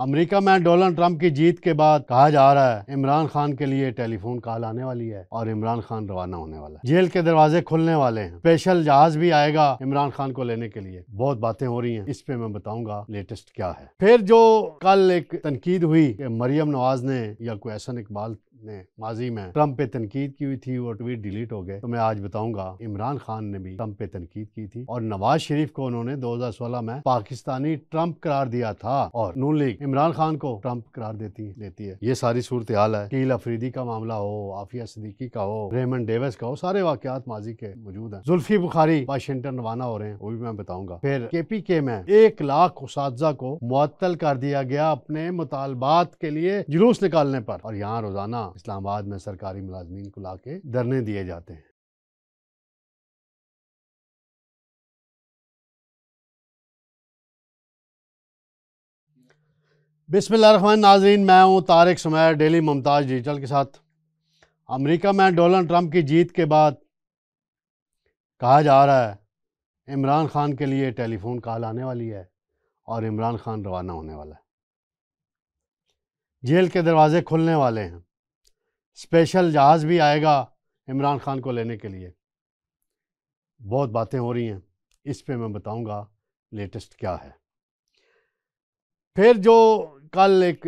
امریکہ میں Donald Trump کی جیت کے بعد کہا جا رہا ہے عمران خان کے لیے ٹیلی فون کال آنے والی ہے اور عمران خان روانہ ہونے والا ہے۔ جیل کے دروازے کھلنے والے ہیں، اسپیشل جہاز بھی آئے گا عمران خان کو لینے کے لیے۔ بہت باتیں ہو رہی ہیں، اس پہ میں بتاؤں گا لیٹسٹ کیا ہے۔ پھر جو کل ایک تنقید ہوئی کہ مریم نواز نے یا کوئی احسن اقبال نے ماضی میں ٹرمپ پہ تنقید کی ہوئی تھی، وہ ٹویٹ ڈیلیٹ ہو گئے، تو میں آج بتاؤں گا عمران خان نے بھی ٹرمپ پہ تنقید کی تھی اور نواز شریف کو انہوں نے 2016 میں پاکستانی ٹرمپ قرار دیا تھا، اور نون لیگ عمران خان کو ٹرمپ قرار دیتی ہے۔ یہ ساری صورتحال ہے۔ شکیل افریدی کا معاملہ ہو، عافیہ صدیقی کا ہو، ریمنڈ ڈیوس کا ہو، سارے واقعات ماضی کے موجود ہیں۔ زلفی بخاری واشنگٹن روانہ ہو رہے ہیں، وہ بھی میں بتاؤں گا۔ پھر KPK میں 1 لاکھ اساتذہ کو معطل کر دیا گیا اپنے مطالبات کے لیے جلوس نکالنے پر، اور یہاں روزانہ اسلام آباد میں سرکاری ملازمین کو لا کے دھرنے دیے جاتے ہیں۔ بسم اللہ الرحمن الرحیم۔ ناظرین، میں ہوں طارق سمیر، ڈیلی ممتاز ڈیجیٹل کے ساتھ۔ امریکہ میں ڈونلڈ ٹرمپ کی جیت کے بعد کہا جا رہا ہے عمران خان کے لیے ٹیلی فون کال آنے والی ہے اور عمران خان روانہ ہونے والا ہے۔ جیل کے دروازے کھلنے والے ہیں، اسپیشل جہاز بھی آئے گا عمران خان کو لینے کے لیے۔ بہت باتیں ہو رہی ہیں، اس پہ میں بتاؤں گا لیٹسٹ کیا ہے۔ پھر جو کل ایک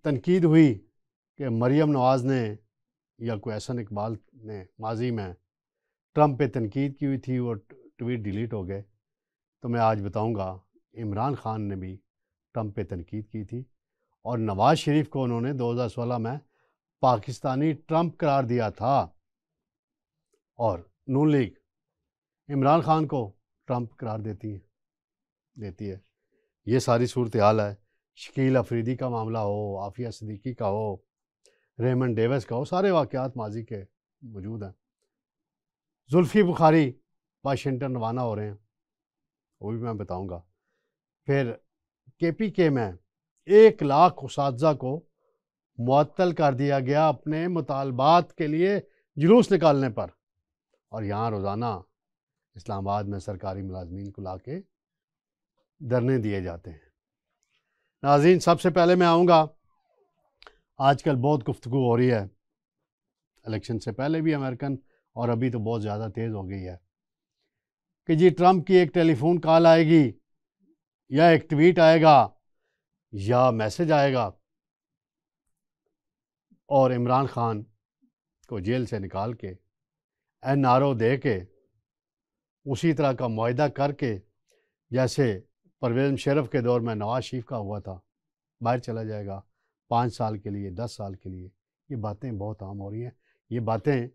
تنقید ہوئی کہ مریم نواز نے یا کوئی احسن اقبال نے ماضی میں ٹرمپ پہ تنقید کی ہوئی تھی، وہ ٹویٹ ڈیلیٹ ہو گئے، تو میں آج بتاؤں گا عمران خان نے بھی ٹرمپ پہ تنقید کی تھی اور نواز شریف کو انہوں نے 2016 میں پاکستانی ٹرمپ قرار دیا تھا، اور نون لیگ عمران خان کو ٹرمپ قرار دیتی ہے۔ یہ ساری صورتحال ہے۔ شکیل افریدی کا معاملہ ہو، عافیہ صدیقی کا ہو، ریمنڈ ڈیوس کا ہو، سارے واقعات ماضی کے موجود ہیں۔ زلفی بخاری واشنگٹن روانہ ہو رہے ہیں، وہ بھی میں بتاؤں گا۔ پھر KPK میں 1 لاکھ اساتذہ کو معطل کر دیا گیا اپنے مطالبات کے لیے جلوس نکالنے پر، اور یہاں روزانہ اسلام آباد میں سرکاری ملازمین کو لا کے دھرنے دیے جاتے ہیں۔ ناظرین، سب سے پہلے میں آؤں گا، آج کل بہت گفتگو ہو رہی ہے، الیکشن سے پہلے بھی امریکن اور ابھی تو بہت زیادہ تیز ہو گئی ہے، کہ جی ٹرمپ کی ایک ٹیلی فون کال آئے گی یا ایک ٹویٹ آئے گا یا میسج آئے گا اور عمران خان کو جیل سے نکال کے NRO دے کے اسی طرح کا معاہدہ کر کے جیسے پرویز مشرف کے دور میں نواز شریف کا ہوا تھا، باہر چلا جائے گا 5 سال کے لیے، 10 سال کے لیے۔ یہ باتیں بہت عام ہو رہی ہیں۔ یہ باتیں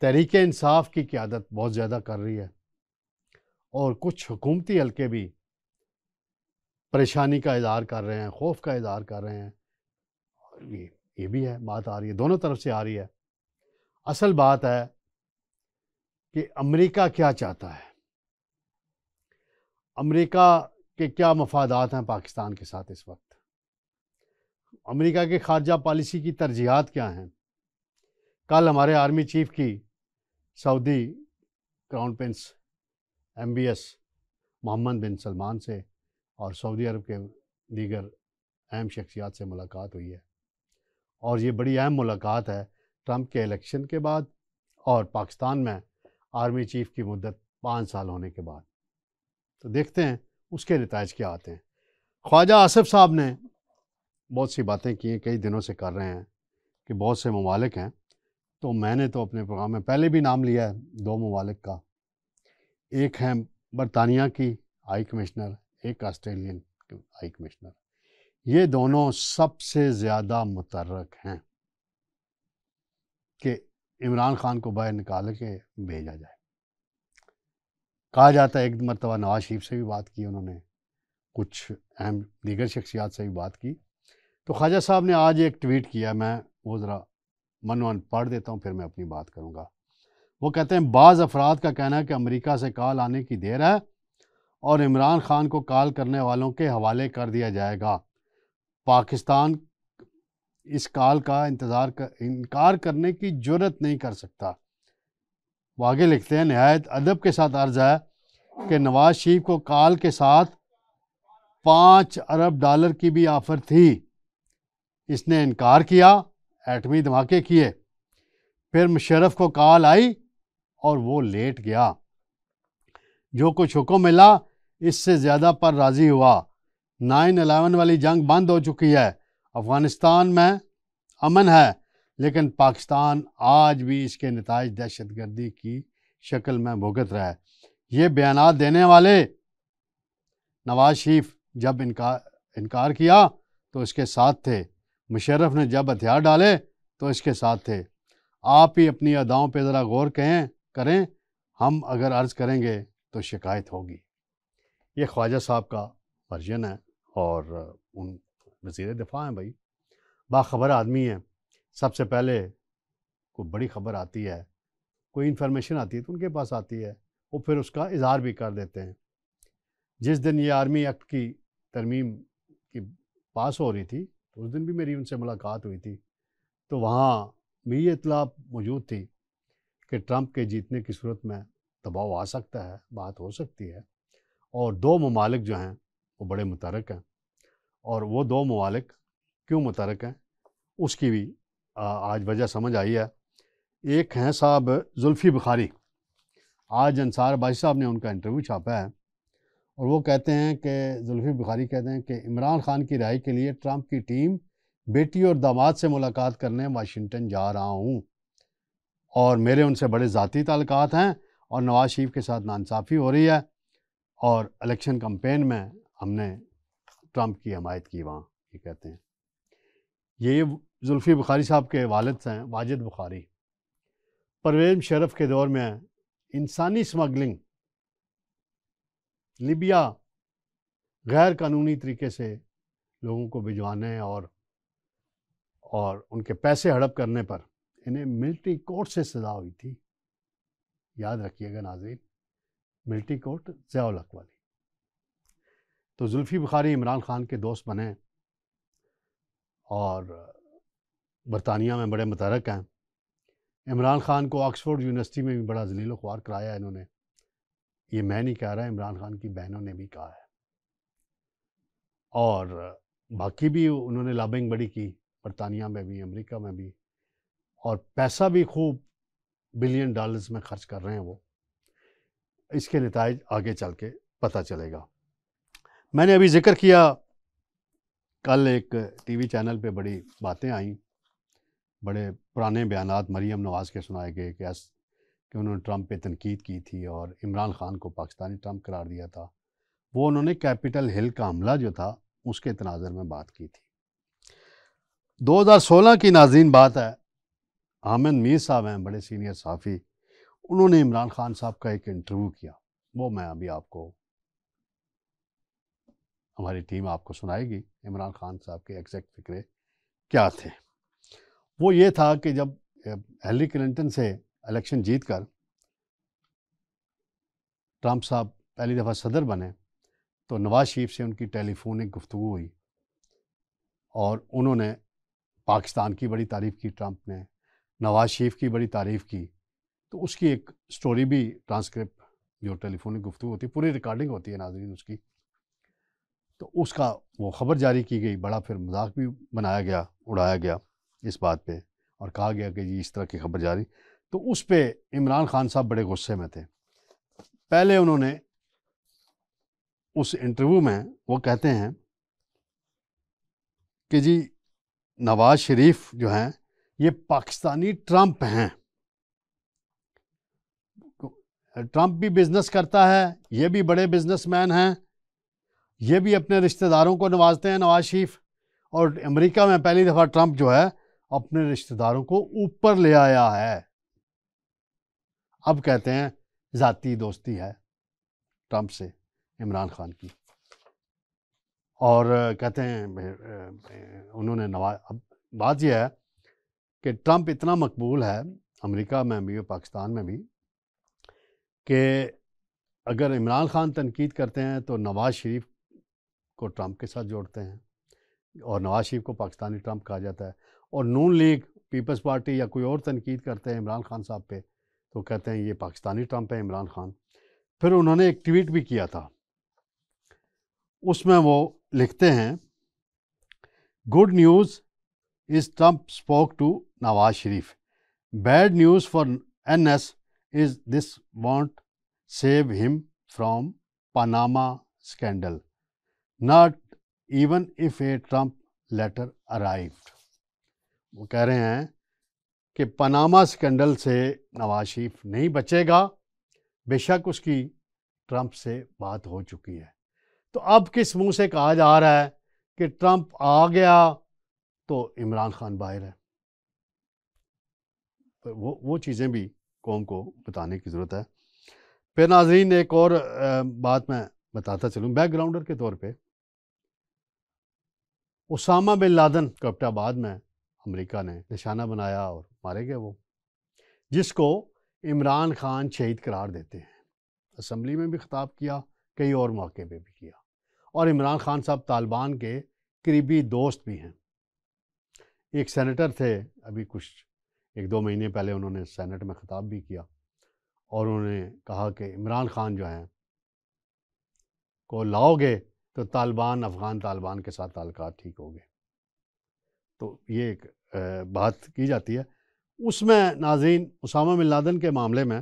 تحریک انصاف کی قیادت بہت زیادہ کر رہی ہے، اور کچھ حکومتی حلقے بھی پریشانی کا اظہار کر رہے ہیں، خوف کا اظہار کر رہے ہیں، اور یہ بھی ہے، بات آ رہی ہے، دونوں طرف سے آ رہی ہے۔ اصل بات ہے کہ امریکہ کیا چاہتا ہے، امریکہ کے کیا مفادات ہیں پاکستان کے ساتھ اس وقت، امریکہ کے خارجہ پالیسی کی ترجیحات کیا ہیں۔ کل ہمارے آرمی چیف کی سعودی کراؤن پرنس MBS محمد بن سلمان سے اور سعودی عرب کے دیگر اہم شخصیات سے ملاقات ہوئی ہے، اور یہ بڑی اہم ملاقات ہے ٹرمپ کے الیکشن کے بعد اور پاکستان میں آرمی چیف کی مدت 5 سال ہونے کے بعد۔ تو دیکھتے ہیں اس کے نتائج کیا آتے ہیں۔ خواجہ آصف صاحب نے بہت سی باتیں کی ہیں، کئی دنوں سے کر رہے ہیں کہ بہت سے ممالک ہیں، تو میں نے تو اپنے پروگرام میں پہلے بھی نام لیا ہے 2 ممالک کا، ایک ہے برطانیہ کی ہائی کمشنر، ایک آسٹریلین ہائی کمشنر۔ یہ دونوں سب سے زیادہ متحرک ہیں کہ عمران خان کو باہر نکال کے بھیجا جائے۔ کہا جاتا ہے ایک مرتبہ نواز شریف سے بھی بات کی انہوں نے، کچھ اہم دیگر شخصیات سے بھی بات کی۔ تو خواجہ صاحب نے آج ایک ٹویٹ کیا، میں وہ ذرا من پڑھ دیتا ہوں، پھر میں اپنی بات کروں گا۔ وہ کہتے ہیں بعض افراد کا کہنا ہے کہ امریکہ سے کال آنے کی دیر ہے اور عمران خان کو کال کرنے والوں کے حوالے کر دیا جائے گا۔ پاکستان اس کال کا انکار کرنے کی جرات نہیں کر سکتا۔ وہ آگے لکھتے ہیں نہایت ادب کے ساتھ عرض ہے کہ نواز شریف کو کال کے ساتھ $5 ارب کی بھی آفر تھی، اس نے انکار کیا، ایٹمی دھماکے کیے۔ پھر مشرف کو کال آئی اور وہ لیٹ گیا، جو کچھ حکم ملا اس سے زیادہ پر راضی ہوا۔ 9/11 والی جنگ بند ہو چکی ہے، افغانستان میں امن ہے، لیکن پاکستان آج بھی اس کے نتائج دہشت گردی کی شکل میں بھگت رہا ہے۔ یہ بیانات دینے والے نواز شریف جب انکار کیا تو اس کے ساتھ تھے، مشرف نے جب ہتھیار ڈالے تو اس کے ساتھ تھے۔ آپ ہی اپنی اداؤں پہ ذرا غور کریں، ہم اگر عرض کریں گے تو شکایت ہوگی۔ یہ خواجہ صاحب کا ورژن ہے، اور ان وزیر دفاع ہیں بھائی، باخبر آدمی ہیں۔ سب سے پہلے کوئی بڑی خبر آتی ہے، کوئی انفارمیشن آتی ہے تو ان کے پاس آتی ہے، وہ پھر اس کا اظہار بھی کر دیتے ہیں۔ جس دن یہ آرمی ایکٹ کی ترمیم کی پاس ہو رہی تھی تو اس دن بھی میری ان سے ملاقات ہوئی تھی، تو وہاں بھی یہ اطلاع موجود تھی کہ ٹرمپ کے جیتنے کی صورت میں دباؤ آ سکتا ہے، بات ہو سکتی ہے، اور 2 ممالک جو ہیں وہ بڑے متحرک ہیں، اور وہ 2 ممالک کیوں متحرک ہیں اس کی بھی آج وجہ سمجھ آئی ہے۔ ایک ہیں صاحب زلفی بخاری، آج انصار بھائی صاحب نے ان کا انٹرویو چھاپا ہے، اور وہ کہتے ہیں کہ زلفی بخاری کہتے ہیں کہ عمران خان کی رہائی کے لیے ٹرمپ کی ٹیم بیٹی اور داماد سے ملاقات کرنے واشنگٹن جا رہا ہوں، اور میرے ان سے بڑے ذاتی تعلقات ہیں، اور نواز شریف کے ساتھ ناانصافی ہو رہی ہے، اور الیکشن کمپین میں ہم نے ٹرمپ کی حمایت کی وہاں، یہ کہتے ہیں۔ یہ زلفی بخاری صاحب کے والد ہیں واجد بخاری، پرویز مشرف کے دور میں انسانی سمگلنگ، لیبیا غیر قانونی طریقے سے لوگوں کو بھجوانے اور ان کے پیسے ہڑپ کرنے پر انہیں ملٹری کورٹ سے سزا ہوئی تھی، یاد رکھیے گا ناظرین، ملٹری کورٹ ضیاء الحق والی۔ تو زلفی بخاری عمران خان کے دوست بنے، اور برطانیہ میں بڑے متحرک ہیں۔ عمران خان کو آکسفورڈ یونیورسٹی میں بھی بڑا ذلیل و خوار کرایا انہوں نے، یہ میں نہیں کہہ رہا، عمران خان کی بہنوں نے بھی کہا ہے، اور باقی بھی انہوں نے لابنگ بڑی کی، برطانیہ میں بھی، امریکہ میں بھی، اور پیسہ بھی خوب $بلین میں خرچ کر رہے ہیں وہ۔ اس کے نتائج آگے چل کے پتہ چلے گا۔ میں نے ابھی ذکر کیا، کل ایک ٹی وی چینل پہ بڑی باتیں آئیں، بڑے پرانے بیانات مریم نواز کے سنائے گئے کہ انہوں نے ٹرمپ پہ تنقید کی تھی اور عمران خان کو پاکستانی ٹرمپ قرار دیا تھا۔ وہ انہوں نے کیپٹل ہل کا حملہ جو تھا اس کے تناظر میں بات کی تھی۔ 2016 کی ناظرین بات ہے، حامد میر صاحب ہیں بڑے سینئر صحافی، انہوں نے عمران خان صاحب کا ایک انٹرویو کیا، وہ میں ابھی آپ کو، ہماری ٹیم آپ کو سنائے گی عمران خان صاحب کے ایگزیکٹ فکرے کیا تھے۔ وہ یہ تھا کہ جب ہیلری کلنٹن سے الیکشن جیت کر ٹرمپ صاحب پہلی دفعہ صدر بنے تو نواز شریف سے ان کی ٹیلی فونک گفتگو ہوئی، اور انہوں نے پاکستان کی بڑی تعریف کی، ٹرمپ نے نواز شریف کی بڑی تعریف کی، تو اس کی ایک سٹوری بھی، ٹرانسکرپٹ جو ٹیلی فونک گفتگو ہوتی ہے، پوری ریکارڈنگ ہوتی ہے ناظرین اس کی، تو اس کا وہ خبر جاری کی گئی، بڑا پھر مذاق بھی بنایا گیا، اڑایا گیا اس بات پہ، اور کہا گیا کہ جی اس طرح کی خبر جاری، تو اس پہ عمران خان صاحب بڑے غصے میں تھے۔ پہلے انہوں نے اس انٹرویو میں وہ کہتے ہیں کہ جی نواز شریف جو ہیں یہ پاکستانی ٹرمپ ہیں، ٹرمپ بھی بزنس کرتا ہے، یہ بھی بڑے بزنس مین ہیں، یہ بھی اپنے رشتہ داروں کو نوازتے ہیں نواز شریف، اور امریکہ میں پہلی دفعہ ٹرمپ جو ہے اپنے رشتہ داروں کو اوپر لے آیا ہے۔ اب کہتے ہیں ذاتی دوستی ہے ٹرمپ سے عمران خان کی، اور کہتے ہیں انہوں نے اب بات یہ ہے کہ ٹرمپ اتنا مقبول ہے امریکہ میں بھی اور پاکستان میں بھی کہ اگر عمران خان تنقید کرتے ہیں تو نواز شریف کو ٹرمپ کے ساتھ جوڑتے ہیں، اور نواز شریف کو پاکستانی ٹرمپ کہا جاتا ہے، اور نون لیگ، پیپلز پارٹی یا کوئی اور تنقید کرتے ہیں عمران خان صاحب پہ تو کہتے ہیں یہ پاکستانی ٹرمپ ہے عمران خان۔ پھر انہوں نے ایک ٹویٹ بھی کیا تھا، اس میں وہ لکھتے ہیں good news is Trump spoke to Nawaz Sharif, bad news for N S is this won't save him from Panama scandal not even if a Trump letter arrived. وہ کہہ رہے ہیں کہ پاناما اسکینڈل سے نواز شریف نہیں بچے گا، بے شک اس کی ٹرمپ سے بات ہو چکی ہے۔ تو اب کس منہ سے کہا جا رہا ہے کہ ٹرمپ آ گیا تو عمران خان باہر ہے؟ وہ چیزیں بھی قوم کو بتانے کی ضرورت ہے۔ پھر ناظرین ایک اور بات میں بتاتا چلوں بیک گراؤنڈر کے طور پہ، اسامہ بن لادن کو ایبٹ آباد میں امریکہ نے نشانہ بنایا اور مارے گئے وہ، جس کو عمران خان شہید قرار دیتے ہیں۔ اسمبلی میں بھی خطاب کیا، کئی اور موقع پہ بھی کیا، اور عمران خان صاحب طالبان کے قریبی دوست بھی ہیں۔ ایک سینیٹر تھے، ابھی کچھ 1-2 مہینے پہلے انہوں نے سینٹ میں خطاب بھی کیا، اور انہوں نے کہا کہ عمران خان جو ہیں کو لاؤ گے تو افغان طالبان کے ساتھ تعلقات ٹھیک ہو گئے۔ تو یہ ایک بات کی جاتی ہے۔ اس میں ناظرین اسامہ بن لادن کے معاملے میں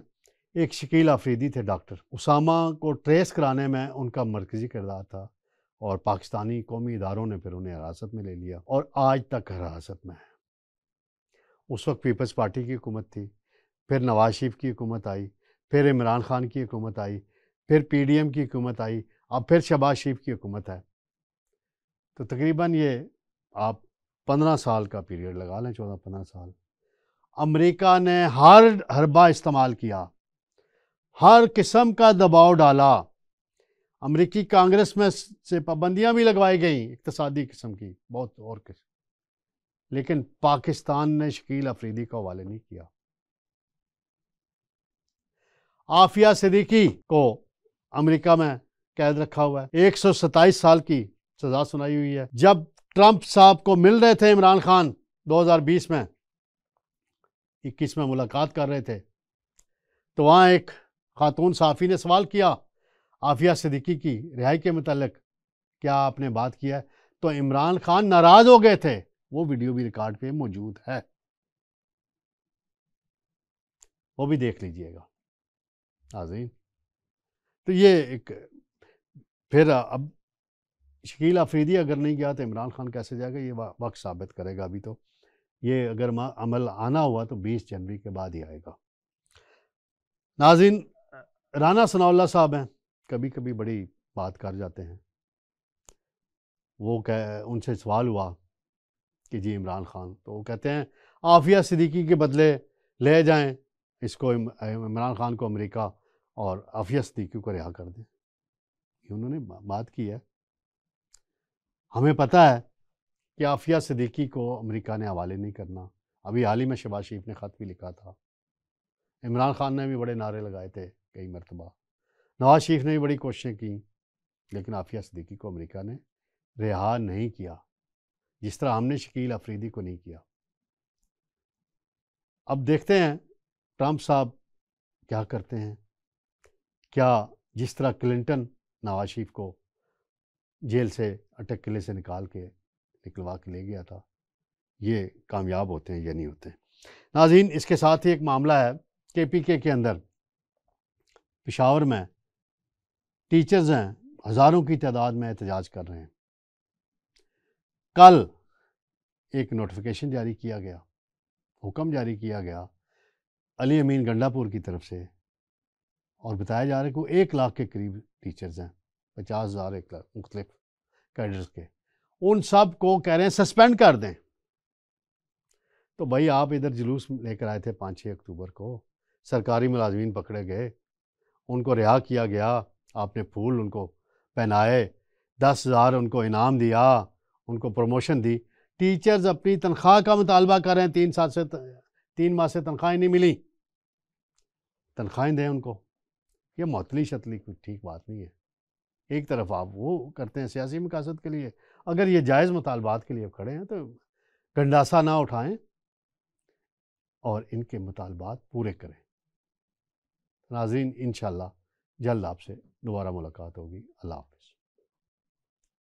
ایک شکیل آفریدی تھے ڈاکٹر، اسامہ کو ٹریس کرانے میں ان کا مرکزی کردار تھا، اور پاکستانی قومی اداروں نے پھر انہیں حراست میں لے لیا اور آج تک حراست میں ہے۔ اس وقت پیپلز پارٹی کی حکومت تھی، پھر نواز شریف کی حکومت آئی، پھر عمران خان کی حکومت آئی، پھر پی ڈی ایم کی حکومت آئی، اب پھر شہباز شریف کی حکومت ہے۔ تو تقریباً یہ آپ 15 سال کا پیریڈ لگا لیں، 14-15 سال۔ امریکہ نے ہر حربہ استعمال کیا، ہر قسم کا دباؤ ڈالا، امریکی کانگریس میں سے پابندیاں بھی لگوائی گئیں اقتصادی قسم کی، بہت اور قسم، لیکن پاکستان نے شکیل آفریدی کا حوالے نہیں کیا۔ عافیہ صدیقی کو امریکہ میں قید رکھا ہوا ہے، 127 سال کی سزا سنائی ہوئی ہے۔ جب ٹرمپ صاحب کو مل رہے تھے عمران خان 2020 میں، 21 میں ملاقات کر رہے تھے، تو وہاں ایک خاتون صحافی نے سوال کیا عافیہ صدیقی کی رہائی کے متعلق، کیا آپ نے بات کیا ہے؟ تو عمران خان ناراض ہو گئے تھے، وہ ویڈیو بھی ریکارڈ پہ موجود ہے، وہ بھی دیکھ لیجئے گا ناظرین۔ تو یہ ایک پھر اب شکیل آفریدی اگر نہیں گیا تو عمران خان کیسے جائے گا؟ یہ وقت ثابت کرے گا۔ ابھی تو یہ اگر عمل آنا ہوا تو 20 جنوری کے بعد ہی آئے گا۔ ناظرین رانا ثناء اللہ صاحب ہیں، کبھی کبھی بڑی بات کر جاتے ہیں۔ وہ ان سے سوال ہوا کہ جی عمران خان، تو وہ کہتے ہیں عافیہ صدیقی کے بدلے لے جائیں اس کو، عمران خان کو امریکہ، اور عافیہ صدیقی کو رہا کر دیں۔ یہ انہوں نے بات کی ہے۔ ہمیں پتہ ہے کہ عافیہ صدیقی کو امریکہ نے حوالے نہیں کرنا۔ ابھی حال ہی میں شہباز شریف نے خط بھی لکھا تھا، عمران خان نے بھی بڑے نعرے لگائے تھے کئی مرتبہ، نواز شریف نے بھی بڑی کوششیں کی، لیکن عافیہ صدیقی کو امریکہ نے رہا نہیں کیا، جس طرح ہم نے شکیل آفریدی کو نہیں کیا۔ اب دیکھتے ہیں ٹرمپ صاحب کیا کرتے ہیں، کیا جس طرح کلنٹن نواز شریف کو جیل سے اٹک قلعے سے نکلوا کے لے گیا تھا، یہ کامیاب ہوتے ہیں یا نہیں ہوتے ہیں۔ ناظرین اس کے ساتھ ہی ایک معاملہ ہے KPK کے اندر، پشاور میں ٹیچرز ہیں، ہزاروں کی تعداد میں احتجاج کر رہے ہیں۔ کل ایک نوٹیفیکیشن جاری کیا گیا، حکم جاری کیا گیا علی امین گنڈا پور کی طرف سے، اور بتایا جا رہا ہے کہ 1 لاکھ کے قریب ٹیچرز ہیں، 50,000 1 لاکھ مختلف کیڈرز کے، ان سب کو کہہ رہے ہیں سسپینڈ کر دیں۔ تو بھائی آپ ادھر جلوس لے کر آئے تھے 5-6 اکتوبر کو، سرکاری ملازمین پکڑے گئے، ان کو رہا کیا گیا، آپ نے پھول ان کو پہنائے، 10,000 ان کو انعام دیا، ان کو پروموشن دی۔ ٹیچرز اپنی تنخواہ کا مطالبہ کر رہے ہیں، 3 ماہ سے تنخواہیں نہیں ملی، تنخواہیں دیں ان کو۔ یہ معطلی شتلی کوئی ٹھیک بات نہیں ہے۔ ایک طرف آپ وہ کرتے ہیں سیاسی مقاصد کے لیے، اگر یہ جائز مطالبات کے لیے کھڑے ہیں تو گنڈاسا نہ اٹھائیں اور ان کے مطالبات پورے کریں۔ ناظرین انشاءاللہ جلد آپ سے دوبارہ ملاقات ہوگی۔ اللہ حافظ۔